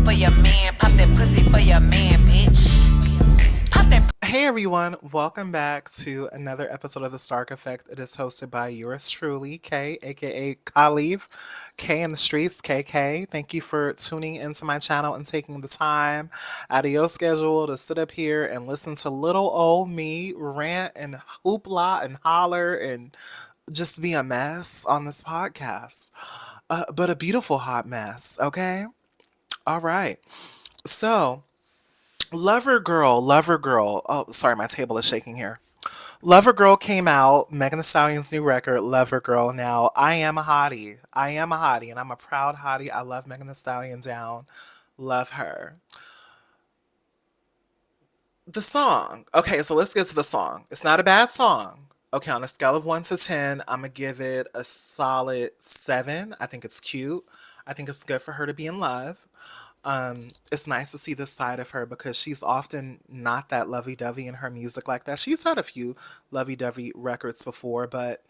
for your man. Pop that pussy for your man, bitch. Pop that. Hey everyone, welcome back to another episode of The Stark Effect. It is hosted by yours truly, Kay, aka Khalif, K in the streets, KK. Thank you for tuning into my channel and taking the time out of your schedule to sit up here and listen to little old me rant and hoopla and holler and just be a mess on this podcast. But a beautiful hot mess, okay? All right. So, Lover Girl, Lover Girl. Oh, sorry, my table is shaking here. Lover Girl came out, Megan Thee Stallion's new record, Lover Girl. Now, I am a hottie. I am a hottie, and I'm a proud hottie. I love Megan Thee Stallion down. Love her. The song. Okay, so let's get to the song. It's not a bad song. Okay, on a scale of 1 to 10, I'm going to give it a solid 7. I think it's cute. I think it's good for her to be in love. It's nice to see this side of her because she's often not that lovey-dovey in her music like that. She's had a few lovey-dovey records before, but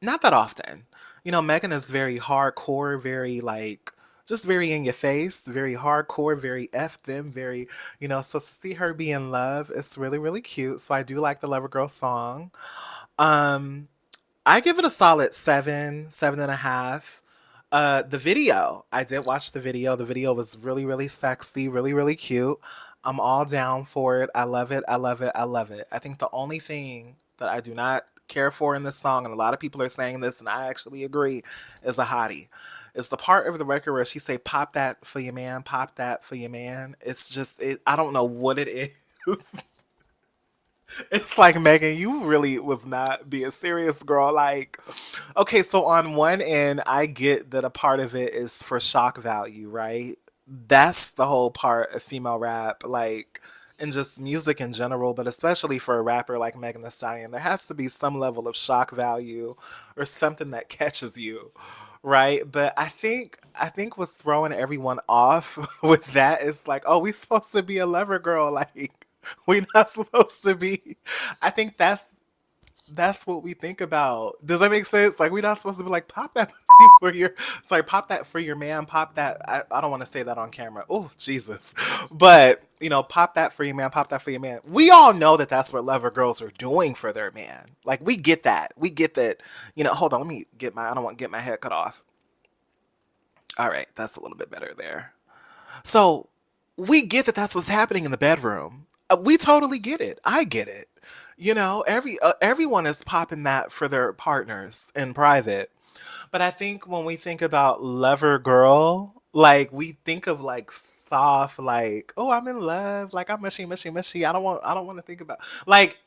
not that often. You know, Megan is very hardcore, very like just very in your face, very hardcore, very F them, very, so to see her be in love, it's really, really cute. So I do like the Lover Girl song. Um, I give it a solid 7, 7.5. The video, I did watch the video. The video was really, really sexy, really, really cute. I'm all down for it. I love it. I love it. I love it. I think the only thing that I do not care for in this song, and a lot of people are saying this, and I actually agree, is a hottie. It's the part of the record where she say, "Pop that for your man, pop that for your man." It's just, I don't know what it is. It's like, Megan, you really was not being serious, girl. Like, okay, so on one end, I get that a part of it is for shock value, right? That's the whole part of female rap, like, and just music in general, but especially for a rapper like Megan Thee Stallion, there has to be some level of shock value or something that catches you, right? But I think what's throwing everyone off with that is like, oh, we supposed to be a lover girl, like we're not supposed to be. I think that's what we think about. Does that make sense? Like, we're not supposed to be like, pop that pussy for your, sorry, pop that for your man, pop that. I don't want to say that on camera. Oh, Jesus. But, pop that for your man, pop that for your man. We all know that that's what lover girls are doing for their man. Like, we get that. We get that. Hold on, let me get I don't want to get my head cut off. All right, that's a little bit better there. So, we get that that's what's happening in the bedroom. We totally get it. I get it. Everyone is popping that for their partners in private. But I think when we think about lover girl, like we think of like soft, like, oh, I'm in love, like I'm mushy, mushy, mushy. I don't want to think about like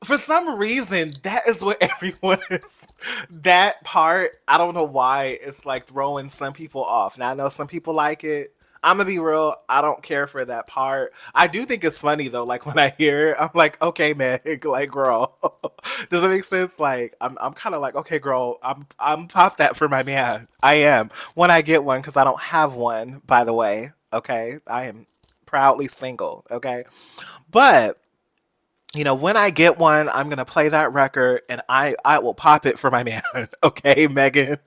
for some reason that is what everyone is. That part, I don't know why it's like throwing some people off. Now I know some people like it. I'm gonna be real. I don't care for that part. I do think it's funny though. Like when I hear it, I'm like, okay, man, like, girl, does it make sense? Like, I'm kind of like, okay, girl, I'm pop that for my man. I am when I get one because I don't have one. By the way, okay, I am proudly single. Okay, but when I get one, I'm gonna play that record and I will pop it for my man. Okay, Megan.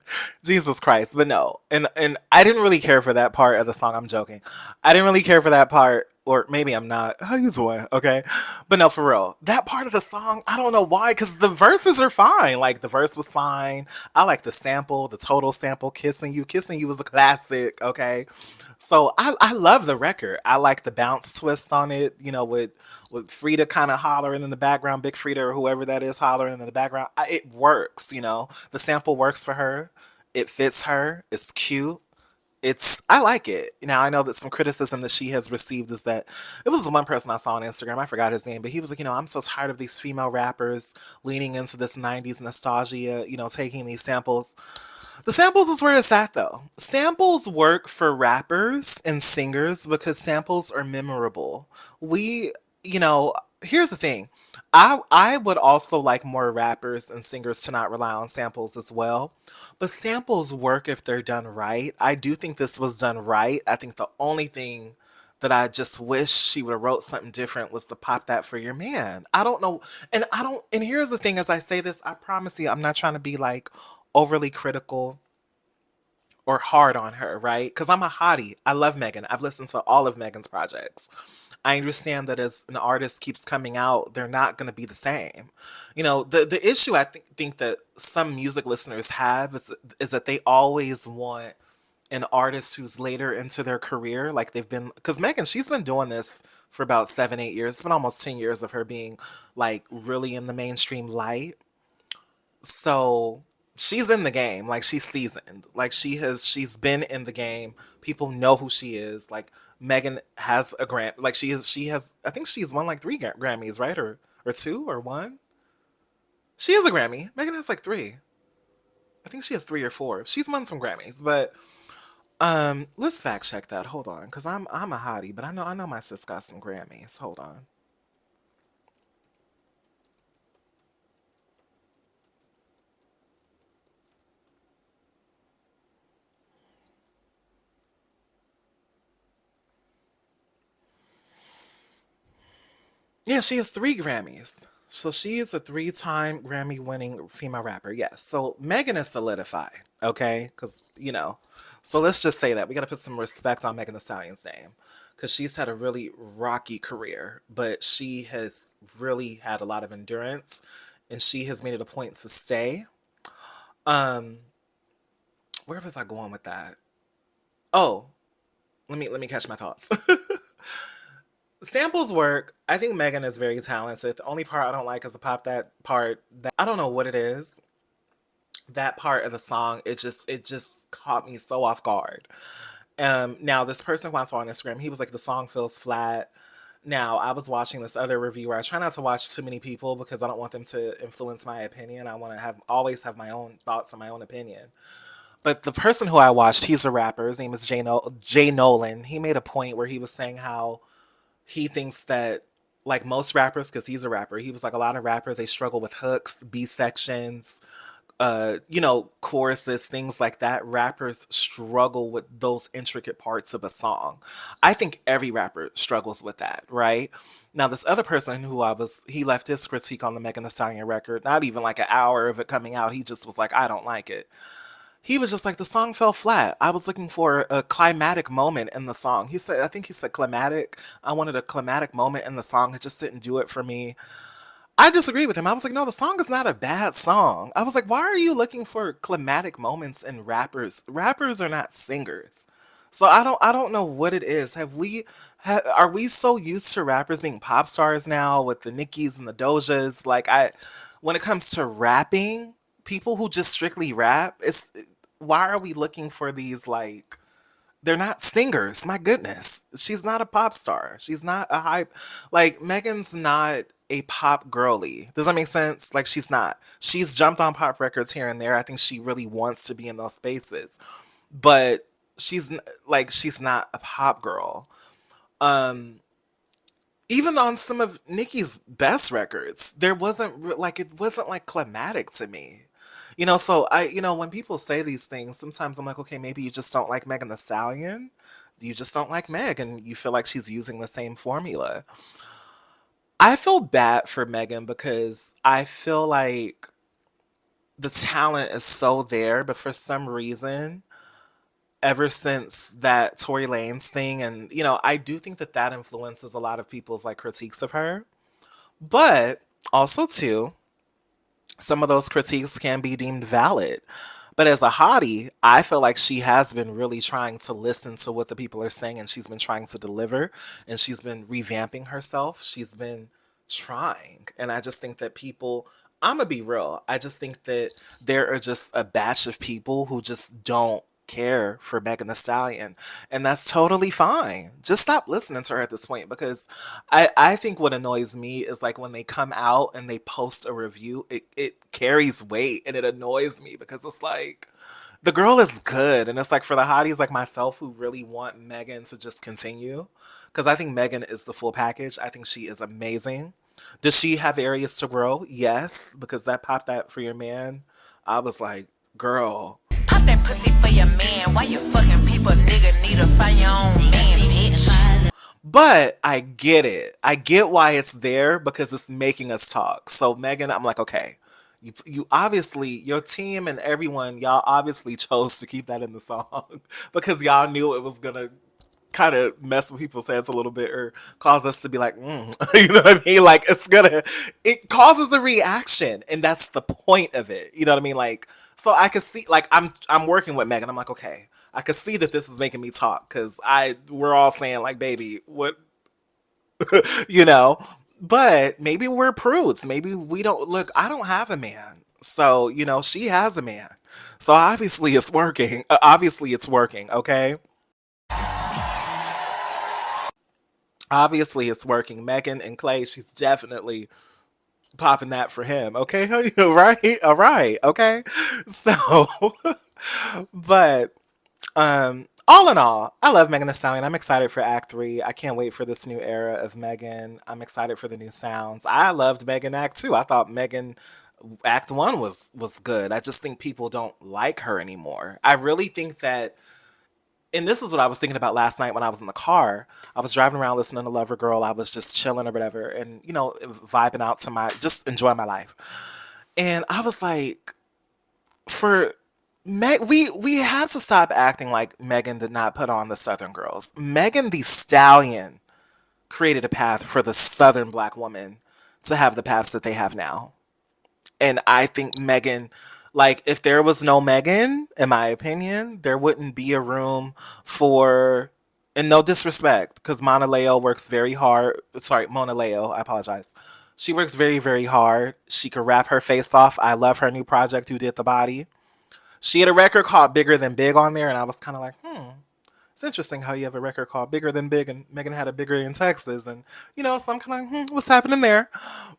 Jesus Christ. But no. And I didn't really care for that part of the song. I'm joking. I didn't really care for that part. Or maybe I'm not. I use one, okay? But no, for real. That part of the song, I don't know why, because the verses are fine. Like, the verse was fine. I like the sample, the total sample, Kissing You. Kissing You was a classic, okay? So I love the record. I like the bounce twist on it, with Frida kind of hollering in the background, Big Frida or whoever that is hollering in the background. It works. The sample works for her. It fits her. It's cute. I like it. Now I know that some criticism that she has received is that it was the one person I saw on Instagram. I forgot his name, but he was like, I'm so tired of these female rappers leaning into this '90s nostalgia. Taking these samples. The samples is where it's at though. Samples work for rappers and singers because samples are memorable. You know, Here's the thing. I would also like more rappers and singers to not rely on samples as well. But samples work if they're done right. I do think this was done right. I think the only thing that I just wish she would have wrote something different was to pop that for your man. I don't know. And here's the thing, as I say this, I promise you I'm not trying to be like overly critical or hard on her, right? Because I'm a hottie. I love Megan. I've listened to all of Megan's projects. I understand that as an artist keeps coming out, they're not going to be the same. You know, the issue I think that some music listeners have is that they always want an artist who's later into their career, like they've been, because Megan, she's been doing this for about 7, 8 years. It's been almost 10 years of her being like really in the mainstream light. So she's in the game, like she's seasoned, like she's been in the game. People know who she is. Like Megan has a grant, like she has. I think she's won like three Grammys, right, or two or one. She has a Grammy. Megan has like three. I think she has three or four. She's won some Grammys, but let's fact check that. Hold on, because I'm a hottie, but I know my sis got some Grammys. Hold on. Yeah, she has three Grammys. So she is a three-time Grammy-winning female rapper. Yes. So Megan is solidified. Okay, because So let's just say that we got to put some respect on Megan Thee Stallion's name, because she's had a really rocky career, but she has really had a lot of endurance, and she has made it a point to stay. Um, where was I going with that? Oh, let me catch my thoughts. Samples work. I think Megan is very talented. The only part I don't like is the pop that part that I don't know what it is. That part of the song, it just caught me so off guard. Now this person who I saw on Instagram, he was like the song feels flat. Now I was watching this other reviewer. I try not to watch too many people because I don't want them to influence my opinion. I want to have always have my own thoughts and my own opinion. But the person who I watched, he's a rapper. His name is Jay Nolan. He made a point where he was saying how he thinks that like most rappers, because he's a rapper, he was like a lot of rappers they struggle with hooks, b sections, choruses, things like that. Rappers struggle with those intricate parts of a song. I think every rapper struggles with that, right? Now this other person who he left his critique on the Megan Thee Stallion record, not even like an hour of it coming out. He just was like, I don't like it. He was just like, the song fell flat. I was looking for a climatic moment in the song. I think he said climatic. I wanted a climatic moment in the song. It just didn't do it for me. I disagree with him. I was like, no, the song is not a bad song. I was like, why are you looking for climatic moments in rappers? Rappers are not singers. So I don't know what it is. Are we so used to rappers being pop stars now with the Nickies and the Dojas? When it comes to rapping, people who just strictly rap, why are we looking for these like they're not singers. My goodness. She's not a pop star. She's not a hype. Like, Megan's not a pop girly. Does that make sense? Like, she's not. She's jumped on pop records here and there. I think she really wants to be in those spaces. But she's not a pop girl. Um, Even on some of Nicki's best records, there wasn't it wasn't like climatic to me. So when people say these things, sometimes I'm like, okay, maybe you just don't like Megan Thee Stallion. You just don't like Meg and you feel like she's using the same formula. I feel bad for Megan because I feel like the talent is so there, but for some reason, ever since that Tory Lanez thing, and I do think that that influences a lot of people's like critiques of her. But also too, some of those critiques can be deemed valid. But as a hottie, I feel like she has been really trying to listen to what the people are saying, and she's been trying to deliver, and she's been revamping herself. She's been trying. And I just think that I'm going to be real. I just think that there are just a batch of people who just don't care for Megan Thee Stallion. And that's totally fine. Just stop listening to her at this point, because I think what annoys me is like when they come out and they post a review, it carries weight and it annoys me because it's like the girl is good. And it's like for the hotties like myself who really want Megan to just continue, because I think Megan is the full package. I think she is amazing. Does she have areas to grow? Yes, because that Pop That for Your Man, I was like, girl. Pop that pussy for your man. Why you fucking people, nigga? Need to find your own man, bitch. But I get it. I get why it's there because it's making us talk. So Megan, I'm like, okay, You obviously, your team and everyone, y'all obviously chose to keep that in the song because y'all knew it was gonna kind of mess with people's heads a little bit or cause us to be like, you know what I mean? Like it causes a reaction, and that's the point of it. You know what I mean? Like, so I could see, like, I'm working with Megan. I'm like, okay, I could see that this is making me talk because we're all saying like, baby, what, you know? But maybe we're prudes. Maybe we don't look. I don't have a man. So, she has a man. So obviously it's working. Obviously it's working, okay? Obviously it's working. Megan and Clay, she's definitely popping that for him. Okay, right, all right, okay. So, but all in all, I love Megan Thee Stallion. I'm excited for Act 3. I can't wait for this new era of Megan. I'm excited for the new sounds. I loved Megan Act 2. I thought Megan Act 1 was good. I just think people don't like her anymore. I really think that, and this is what I was thinking about last night when I was in the car. I was driving around listening to Lover Girl. I was just chilling or whatever and, vibing out to just enjoying my life. And I was like, for we have to stop acting like Megan did not put on the Southern girls. Megan Thee Stallion created a path for the Southern black woman to have the paths that they have now. And I think Megan, like, if there was no Megan, in my opinion, there wouldn't be a room for, and no disrespect, because Mona Leo works very hard. Sorry, Mona Leo, I apologize. She works very, very hard. She could rap her face off. I love her new project, Who Did the Body. She had a record called Bigger Than Big on there, and I was kind of like, it's interesting how you have a record called Bigger Than Big, and Megan had a bigger in Texas, and so I'm kind of like, what's happening there?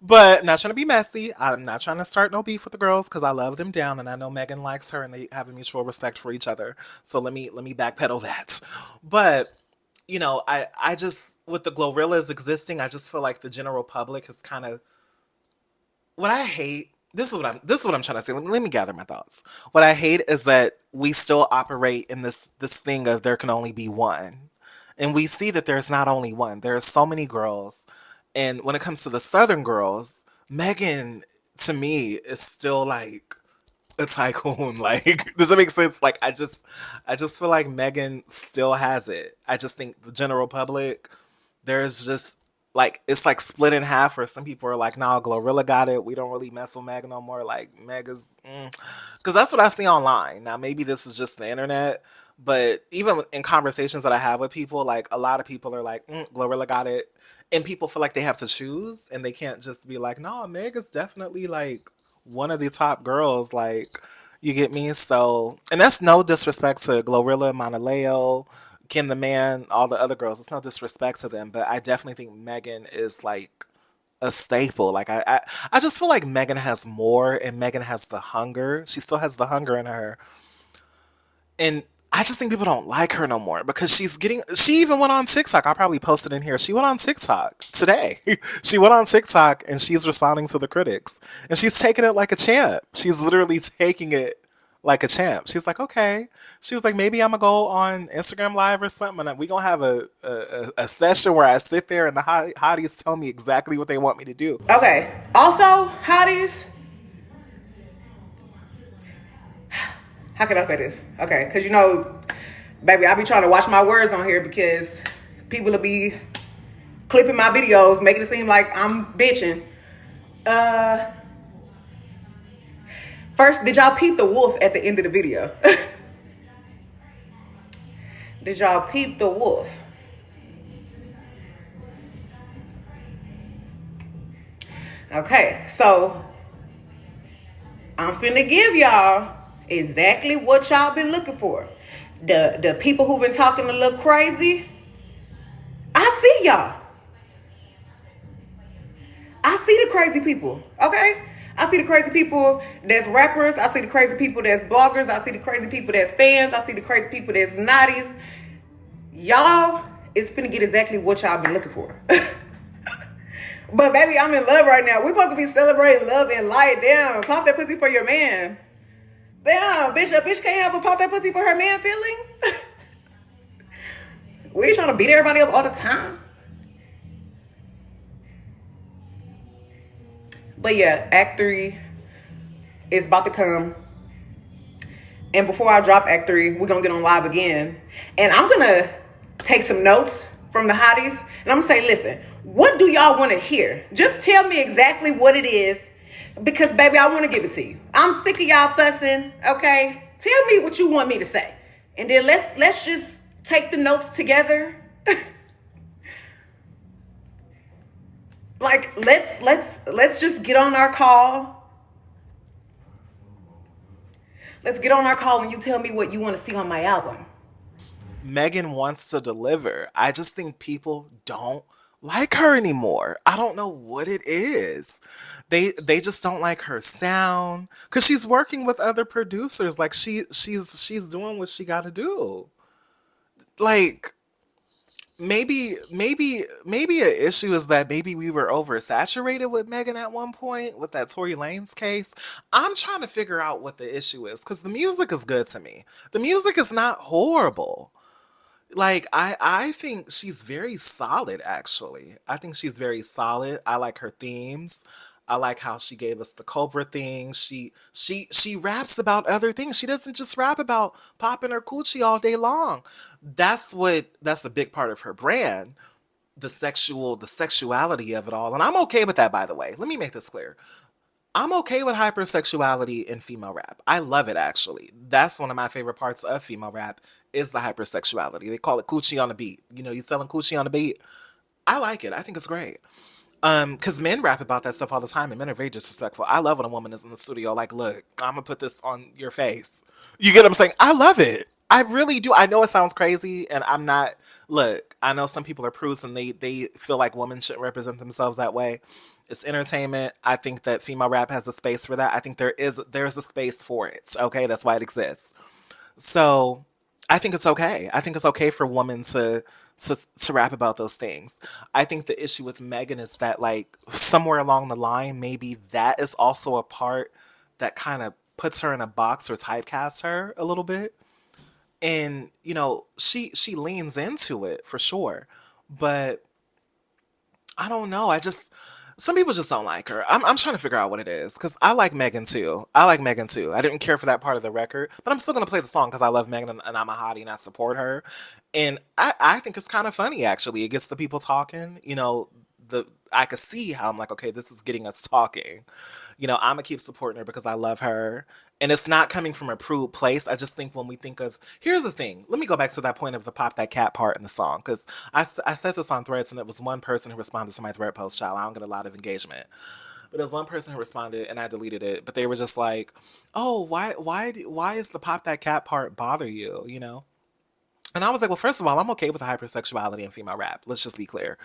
But not trying to be messy. I'm not trying to start no beef with the girls because I love them down, and I know Megan likes her, and they have a mutual respect for each other. So let me backpedal that. But I just, with the Glorrillas existing, I just feel like the general public has kind of, what I hate, this is what I'm trying to say. Let me gather my thoughts. What I hate is that we still operate in this thing of there can only be one. And we see that there's not only one. There are so many girls. And when it comes to the Southern girls, Megan to me is still like a tycoon. Like, does that make sense? Like, I just feel like Megan still has it. I just think the general public, there's just like, it's like split in half, or some people are like, nah, Glorilla got it. We don't really mess with Meg no more. Like, Mega's, because that's what I see online. Now, maybe this is just the internet, but even in conversations that I have with people, like, a lot of people are like, Glorilla got it. And people feel like they have to choose, and they can't just be like, no, Meg is definitely like one of the top girls. Like, you get me? So, and that's no disrespect to Glorilla, Monaleo, Kim the Man, all the other girls. It's no disrespect to them, but I definitely think Megan is like a staple. Like, I just feel like Megan has more, and Megan has the hunger. She still has the hunger in her, and I just think people don't like her no more because she even went on TikTok. I probably posted in here. She went on TikTok today. She went on TikTok and she's responding to the critics. And she's taking it like a champ. She's literally taking it like a champ. She's like, okay. She was like, maybe I'm going to go on Instagram Live or something. And we going to have a session where I sit there and the hotties tell me exactly what they want me to do. Okay. Also, hotties. How can I say this? Okay, because baby, I be trying to watch my words on here because people will be clipping my videos, making it seem like I'm bitching. First, did y'all peep the wolf at the end of the video? Did y'all peep the wolf? Okay, so I'm finna give y'all exactly what y'all been looking for. The people who been talking a little crazy, I see y'all. I see the crazy people, okay? I see the crazy people that's rappers. I see the crazy people that's bloggers. I see the crazy people that's fans. I see the crazy people that's naughties. Y'all is finna get exactly what y'all been looking for. But baby, I'm in love right now. We're supposed to be celebrating love and light. Damn, pop that pussy for your man. Damn, bitch, a bitch can't have a pop that pussy for her man feeling. We trying to beat everybody up all the time. But yeah, Act 3 is about to come. And before I drop Act 3, we're going to get on live again. And I'm going to take some notes from the hotties. And I'm going to say, listen, what do y'all want to hear? Just tell me exactly what it is. Because, baby, I want to give it to you. I'm sick of y'all fussing, okay? Tell me what you want me to say. And then let's just take the notes together. Like, let's just get on our call. Let's get on our call and you tell me what you want to see on my album. Megan wants to deliver. I just think people don't like her anymore. I don't know what it is. They just don't like her sound cuz she's working with other producers like she's doing what she got to do. Like maybe an issue is that maybe we were oversaturated with Megan at one point with that Tory Lanez case. I'm trying to figure out what the issue is because the music is good to me. The music is not horrible. Like I think she's very solid actually. I think she's very solid. I like her themes. I like how she gave us the Cobra thing. She raps about other things. She doesn't just rap about popping her coochie all day long. That's a big part of her brand. The sexuality of it all. And I'm okay with that by the way. Let me make this clear. I'm okay with hypersexuality in female rap. I love it actually. That's one of my favorite parts of female rap is the hypersexuality. They call it coochie on the beat. You know, you selling coochie on the beat. I like it. I think it's great. Because men rap about that stuff all the time, and men are very disrespectful. I love when a woman is in the studio, like, look, I'm gonna put this on your face. You get what I'm saying? I love it. I really do. I know it sounds crazy, and I'm not. Look, I know some people are prudes and they feel like women shouldn't represent themselves that way. It's entertainment. I think that female rap has a space for that. I think there's a space for it. Okay, that's why it exists. So I think it's okay. I think it's okay for women to rap about those things. I think the issue with Megan is that like somewhere along the line, maybe that is also a part that kind of puts her in a box or typecasts her a little bit. And you know, she leans into it for sure. But I don't know. I just some people just don't like her. I'm trying to figure out what it is because I like Megan too. I like Megan too. I didn't care for that part of the record, but I'm still gonna play the song because I love Megan and I'm a hottie and I support her. And I think it's kind of funny actually. It gets the people talking. You know, the I could see how I'm like, okay, this is getting us talking. You know, I'm gonna keep supporting her because I love her. And it's not coming from a prude place. I just think when we think of, here's the thing. Let me go back to that point of the pop that cat part in the song. Because I said this on threads and it was one person who responded to my thread post, child. I don't get a lot of engagement. But there was one person who responded and I deleted it. But they were just like, oh, why is the pop that cat part bother you? You know? And I was like, well, first of all, I'm okay with the hypersexuality in female rap. Let's just be clear.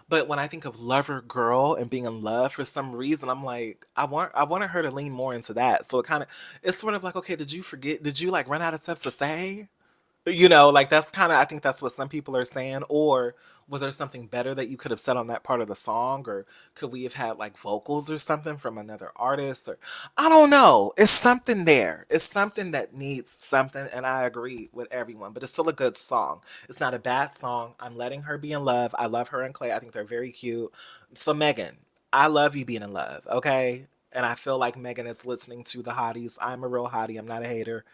But when I think of lover girl and being in love for some reason, I'm like, I wanted her to lean more into that. So it's sort of like, okay, did you forget? Did you like run out of stuff to say? You know, like that's kind of, I think that's what some people are saying. Or was there something better that you could have said on that part of the song? Or could we have had like vocals or something from another artist? Or I don't know. It's something there. It's something that needs something. And I agree with everyone, but it's still a good song. It's not a bad song. I'm letting her be in love. I love her and Clay. I think they're very cute. So, Megan, I love you being in love, okay? And I feel like Megan is listening to the hotties. I'm a real hottie. I'm not a hater.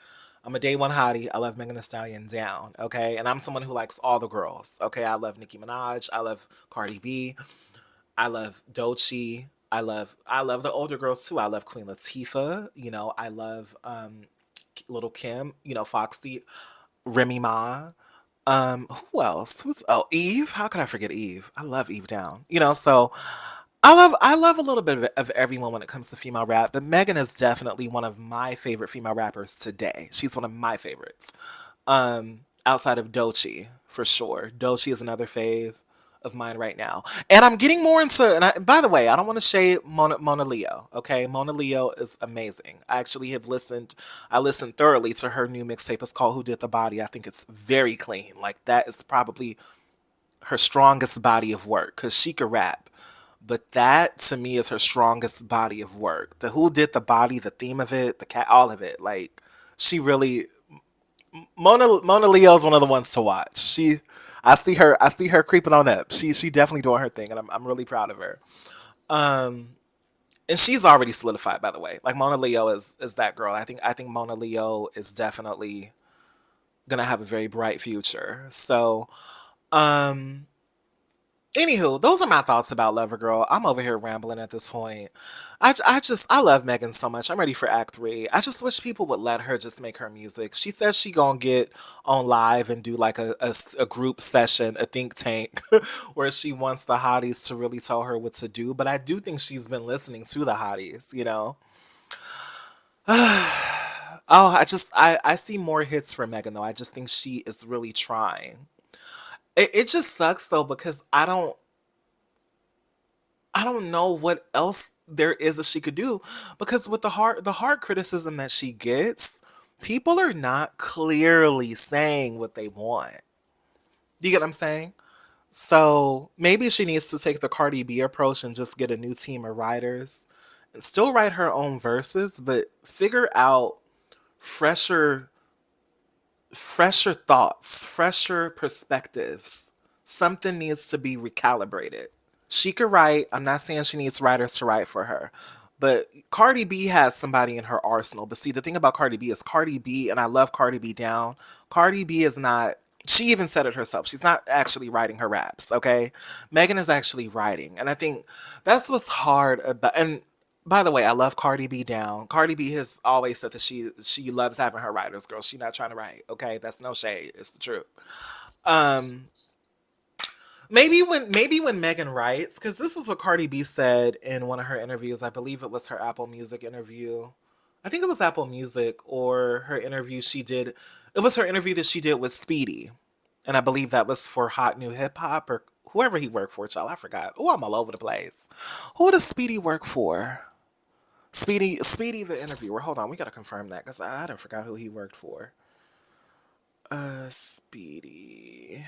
I'm a day one hottie. I love Megan Thee Stallion down, okay? And I'm someone who likes all the girls, okay? I love Nicki Minaj. I love Cardi B. I love Doechii. I love the older girls too. I love Queen Latifah. You know, I love Little Kim. You know, Foxy, Remy Ma. Who else? Eve? How could I forget Eve? I love Eve down. You know, so I love a little bit of everyone when it comes to female rap, but Megan is definitely one of my favorite female rappers today. She's one of my favorites. Outside of Doechii, for sure. Doechii is another fave of mine right now. And I'm getting more into, by the way, I don't want to shade Mona Leo, okay? Mona Leo is amazing. I listened thoroughly to her new mixtape. It's called Who Did the Body. I think it's very clean. Like, that is probably her strongest body of work because she could rap. But that to me is her strongest body of work. The Who Did the Body, the theme of it, the cat, all of it. Like she really, Mona Leo is one of the ones to watch. I see her creeping on up. She definitely doing her thing, and I'm really proud of her. Um, And she's already solidified, by the way. Like Mona Leo is that girl. I think Mona Leo is definitely gonna have a very bright future. So, um, anywho, those are my thoughts about Lover Girl. I'm over here rambling at this point. I love Megan so much. I'm ready for Act 3. I just wish people would let her just make her music. She says she gonna get on live and do like a group session, a think tank, where she wants the hotties to really tell her what to do. But I do think she's been listening to the hotties, you know? Oh, I see more hits for Megan though. I just think she is really trying. It just sucks though because I don't know what else there is that she could do because with the hard criticism that she gets, people are not clearly saying what they want. Do you get what I'm saying? So maybe she needs to take the Cardi B approach and just get a new team of writers and still write her own verses, but figure out fresher fresher thoughts, fresher perspectives. Something needs to be recalibrated. She could write. I'm not saying she needs writers to write for her. But Cardi B has somebody in her arsenal. But see, the thing about Cardi B is Cardi B, and I love Cardi B down. Cardi B is not, she even said it herself. She's not actually writing her raps, okay? Megan is actually writing. And I think that's what's hard about, and by the way, I love Cardi B down. Cardi B has always said that she loves having her writers, girl. She's not trying to write, okay? That's no shade. It's the truth. Um, maybe when Megan writes, because this is what Cardi B said in one of her interviews. I believe it was her Apple Music interview. I think it was Apple Music or her interview she did. It was her interview that she did with Speedy, and I believe that was for Hot New Hip Hop or whoever he worked for. Child, I forgot. Oh, I'm all over the place. Who does Speedy work for? Speedy, the interviewer. Hold on, we gotta confirm that because I done forgot who he worked for. Speedy,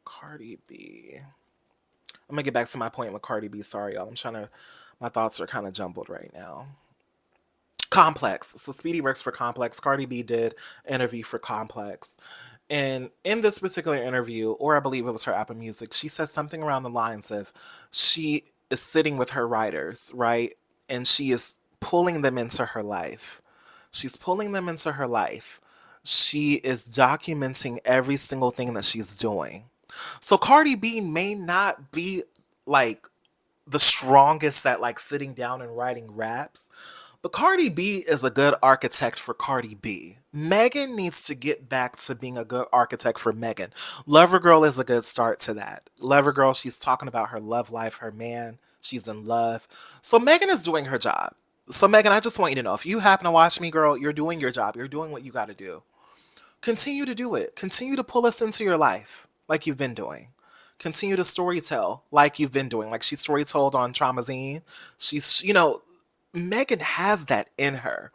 Cardi B. I'm gonna get back to my point with Cardi B. Sorry, y'all. My thoughts are kind of jumbled right now. Complex. So Speedy works for Complex. Cardi B did an interview for Complex. And in this particular interview, or I believe it was her Apple Music, she says something around the lines of she is sitting with her writers, right? And she is pulling them into her life. She's pulling them into her life. She is documenting every single thing that she's doing. So Cardi B may not be like the strongest at like sitting down and writing raps, but Cardi B is a good architect for Cardi B. Megan needs to get back to being a good architect for Megan. Lover Girl is a good start to that. Lover Girl, she's talking about her love life, her man, she's in love. So Megan is doing her job. So Megan, I just want you to know, if you happen to watch me, girl, you're doing your job. You're doing what you got to do. Continue to do it. Continue to pull us into your life like you've been doing. Continue to storytell like you've been doing. Like she storytold on Traumazine. Megan has that in her.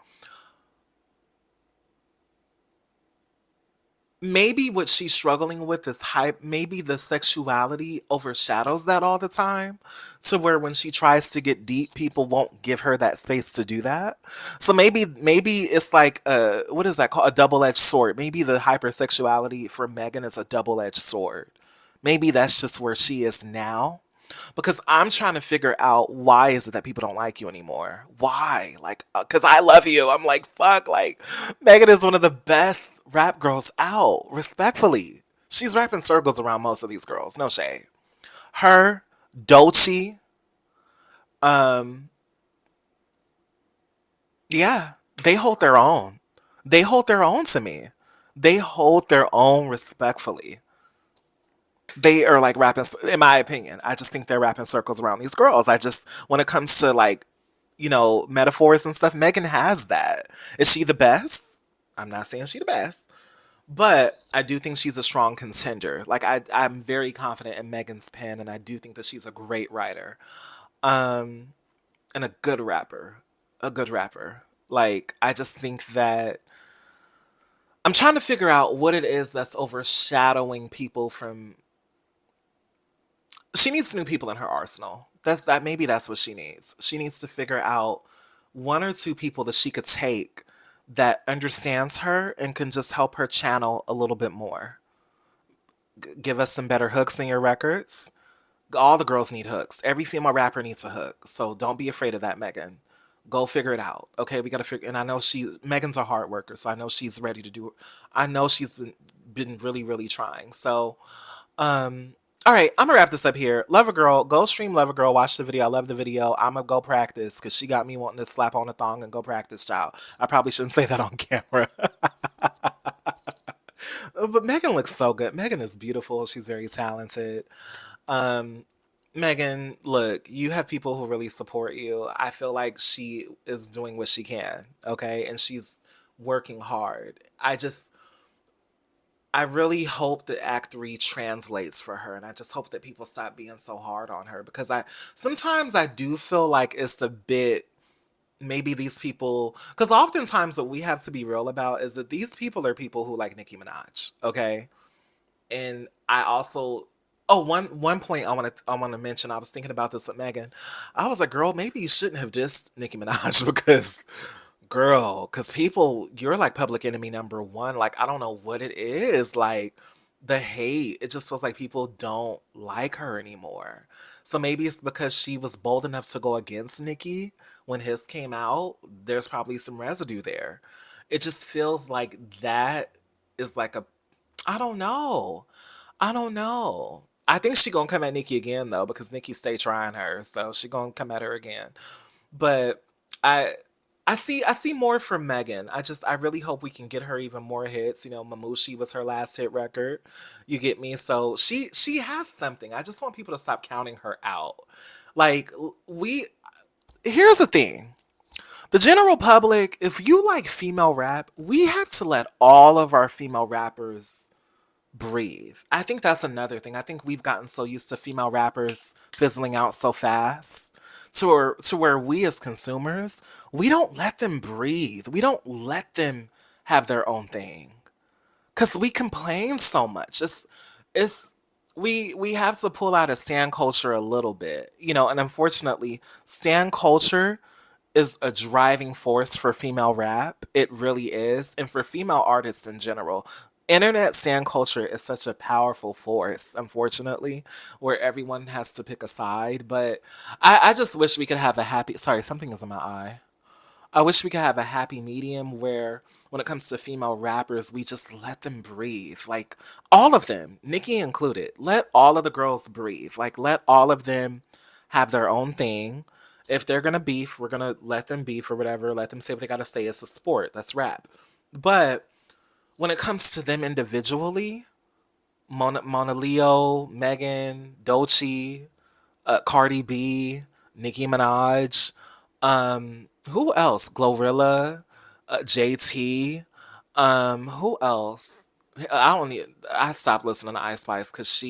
Maybe what she's struggling with is hype. Maybe the sexuality overshadows that all the time. To where when she tries to get deep, people won't give her that space to do that. So maybe it's like what is that called? A double-edged sword. Maybe the hypersexuality for Megan is a double-edged sword. Maybe that's just where she is now. Because I'm trying to figure out why is it that people don't like you anymore? Why? Like, because I love you. I'm like, fuck. Like, Megan is one of the best rap girls out. Respectfully, she's rapping circles around most of these girls. No shade. Her, Dolce, um, yeah, they hold their own. They hold their own to me. They hold their own respectfully. They are like rapping, in my opinion. I just think they're rapping circles around these girls. I just, when it comes to like, metaphors and stuff, Megan has that. Is she the best? I'm not saying she the best, but I do think she's a strong contender. Like I'm very confident in Megan's pen, and I do think that she's a great writer, um, and a good rapper, a good rapper. Like I just think that I'm trying to figure out what it is that's overshadowing people from. She needs new people in her arsenal. Maybe that's what she needs. She needs to figure out one or two people that she could take that understands her and can just help her channel a little bit more. Give us some better hooks in your records. All the girls need hooks. Every female rapper needs a hook. So don't be afraid of that, Megan. Go figure it out. Okay, we gotta figure. And I know Megan's a hard worker, so I know she's ready to do. I know she's been really really trying. So, all right, I'm gonna wrap this up here. Love a girl. Go stream Love a Girl. Watch the video. I love the video. I'm gonna go practice because she got me wanting to slap on a thong and go practice, child. I probably shouldn't say that on camera. But Megan looks so good. Megan is beautiful. She's very talented. Um, Megan, look, you have people who really support you. I feel like she is doing what she can, okay? And she's working hard. I really hope that Act 3 translates for her, and I just hope that people stop being so hard on her because sometimes I do feel like it's a bit maybe these people, because oftentimes what we have to be real about is that these people are people who like Nicki Minaj, okay? And I also, oh, one point I want to mention. I was thinking about this with Megan. I was like, girl, maybe you shouldn't have dissed Nicki Minaj because, girl, because people, you're like public enemy number one. Like I don't know what it is. Like the hate, it just feels like people don't like her anymore. So maybe it's because she was bold enough to go against Nicki when his came out. There's probably some residue there. It just feels like that is like a, I don't know. I don't know. I think she gonna come at Nikki again though, because Nikki stay trying her, so she gonna come at her again. But I I see more from Megan. I really hope we can get her even more hits. You know, Mamushi was her last hit record. You get me? So she has something. I just want people to stop counting her out. Like we here's the thing. The general public, if you like female rap, we have to let all of our female rappers breathe. I think that's another thing. I think we've gotten so used to female rappers fizzling out so fast to where we as consumers, we don't let them breathe. We don't let them have their own thing. Cause we complain so much. It's we have to pull out of stan culture a little bit, you know, and unfortunately, stan culture is a driving force for female rap. It really is. And for female artists in general. Internet stan culture is such a powerful force, unfortunately, where everyone has to pick a side. But I just wish we could have a happy, sorry, something is in my eye. I wish we could have a happy medium where, when it comes to female rappers, we just let them breathe. Like, all of them, Nicki included. Let all of the girls breathe. Like, let all of them have their own thing. If they're gonna beef, we're gonna let them beef or whatever. Let them say what they gotta say. It's a sport. That's rap. But when it comes to them individually, Mona Leo, Megan, Doechii, Cardi B, Nicki Minaj, who else? Glorilla, JT, who else? I don't need. I stopped listening to Ice Spice because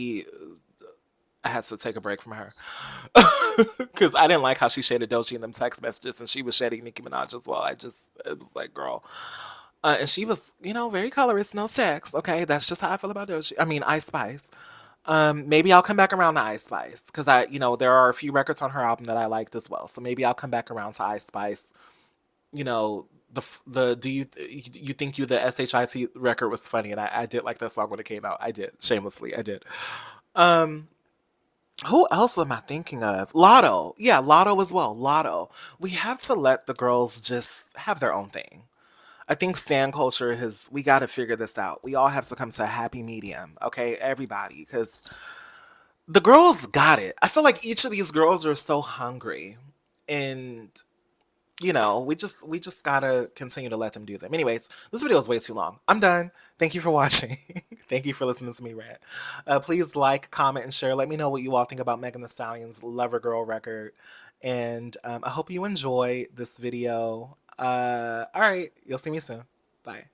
I had to take a break from her because I didn't like how she shaded Doechii in them text messages, and she was shading Nicki Minaj as well. It was like, girl. And she was, you know, very colorist, no sex. Okay, that's just how I feel about Doechii. I mean, Ice Spice. Maybe I'll come back around to Ice Spice because there are a few records on her album that I liked as well. So maybe I'll come back around to Ice Spice. You know, do you think the SHIT record was funny? And I did like that song when it came out. I did, shamelessly, I did. Um, who else am I thinking of? Lotto, yeah, Lotto as well. Lotto. We have to let the girls just have their own thing. I think stan culture we got to figure this out. We all have to come to a happy medium, okay? Everybody, because the girls got it. I feel like each of these girls are so hungry. And, we just gotta continue to let them do them. Anyways, this video is way too long. I'm done. Thank you for watching. Thank you for listening to me rant. Please like, comment, and share. Let me know what you all think about Megan Thee Stallion's Lover Girl record. And I hope you enjoy this video. All right, you'll see me soon. Bye.